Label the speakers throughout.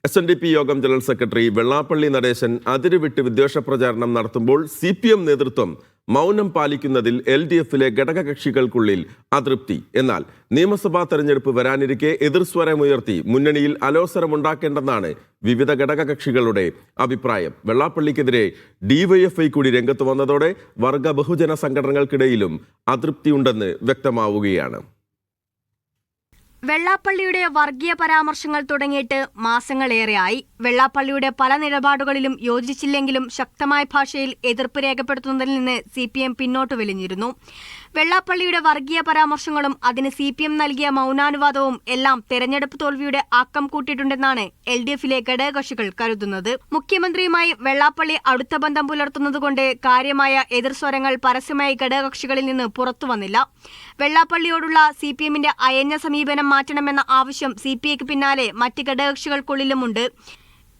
Speaker 1: SNDP യോഗം general secretary Vellappally Natesan അതിരുവിട്ട് വിദ്വേഷ പ്രചാരണം നടത്തുമ്പോൾ CPM നേതൃത്വം മൗനം പാലിക്കുന്നതിൽ LDF-ലെ ഘടകകക്ഷികൾക്കുള്ളിൽ അതൃപ്തി. എന്നാൽ നിയമസഭാ തെരഞ്ഞെടുപ്പ് വരാനിരിക്കെ എതിർസ്വരമുയർത്തി മുന്നണിയിൽ അലോസരമുണ്ടാക്കേണ്ടെന്നാണ് വിവിധ ഘടകകക്ഷികളുടെ അഭിപ്രായം. വെള്ളാപ്പള്ളിക്കെതിരെ DYFI കൂടി രംഗത്ത് വന്നതോടെ വർഗ ബഹുജന സംഘടനകൾക്കിടയിലും അതൃപ്തിയുണ്ടെന്ന് വ്യക്തമാവുകയാണ്.
Speaker 2: വെള്ളാപ്പള്ളിയുടെ വർഗീയ പരാമർശങ്ങൾ തുടങ്ങിയിട്ട് മാസങ്ങളേറെയായി. വെള്ളാപ്പള്ളിയുടെ പല നിലപാടുകളിലും യോജിച്ചില്ലെങ്കിലും ശക്തമായ ഭാഷയിൽ എതിർപ്പ് രേഖപ്പെടുത്തുന്നതിൽ നിന്ന് CPM പിന്നോട്ട് വലിഞ്ഞിരുന്നു. വെള്ളാപ്പള്ളിയുടെ വർഗീയ പരാമർശങ്ങളും അതിന് CPM നൽകിയ മൗനാനുവാദവും എല്ലാം തെരഞ്ഞെടുപ്പ് തോൽവിയുടെ ആക്കം കൂട്ടിയിട്ടുണ്ടെന്നാണ് LDF-ലെ ഘടകകക്ഷികൾ കരുതുന്നത്. മുഖ്യമന്ത്രിയുമായി വെള്ളാപ്പള്ളി അടുത്ത ബന്ധം പുലർത്തുന്നതുകൊണ്ട് കാര്യമായ എതിർസ്വരങ്ങൾ പരസ്യമായി ഘടകകക്ഷികളിൽ നിന്ന് പുറത്തുവന്നില്ല. വെള്ളാപ്പള്ളിയോടുള്ള CPM-ന്റെ അയഞ്ഞ സമീപനം മാറ്റണമെന്ന ആവശ്യം CPIക്ക് പിന്നാലെ മറ്റ് ഘടകകക്ഷികൾക്കുള്ളിലുമുണ്ട്.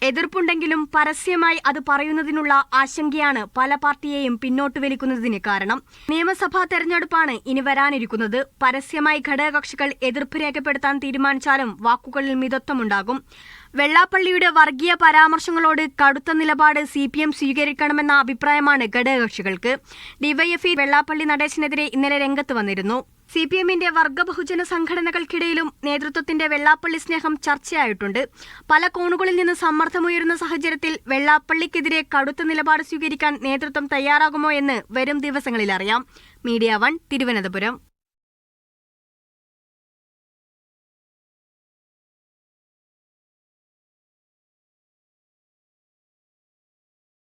Speaker 2: എതിർപ്പുണ്ടെങ്കിലും പരസ്യമായി അത് പറയുന്നതിനുള്ള ആശങ്കയാണ് പല പാർട്ടിയെയും പിന്നോട്ട് വലിക്കുന്നതിന് കാരണം. നിയമസഭാ തെരഞ്ഞെടുപ്പാണ് ഇനി വരാനിരിക്കുന്നത്. പരസ്യമായി ഘടകകക്ഷികൾ എതിർപ്പ് രേഖപ്പെടുത്താൻ തീരുമാനിച്ചാലും വാക്കുകളിൽ മിതത്വമുണ്ടാകും. വെള്ളാപ്പള്ളിയുടെ വർഗീയ പരാമർശങ്ങളോട് കടുത്ത നിലപാട് CPM സ്വീകരിക്കണമെന്ന അഭിപ്രായമാണ് ഘടകകക്ഷികൾക്ക്. DYFI വെള്ളാപ്പള്ളി നടേശനെതിരെ ഇന്നലെ രംഗത്ത് വന്നിരുന്നു. CPM-ന്റെ വർഗ ബഹുജന സംഘടനകൾക്കിടയിലും നേതൃത്വത്തിന്റെ വെള്ളാപ്പള്ളി സ്നേഹം ചർച്ചയായിട്ടുണ്ട്. പല കോണുകളിൽ നിന്ന് സമ്മർദ്ദമുയരുന്ന സാഹചര്യത്തിൽ വെള്ളാപ്പള്ളിക്കെതിരെ കടുത്ത നിലപാട് സ്വീകരിക്കാൻ നേതൃത്വം തയ്യാറാകുമോ എന്ന് വരും ദിവസങ്ങളിൽ അറിയാം. മീഡിയ 1 തിരുവനന്തപുരം.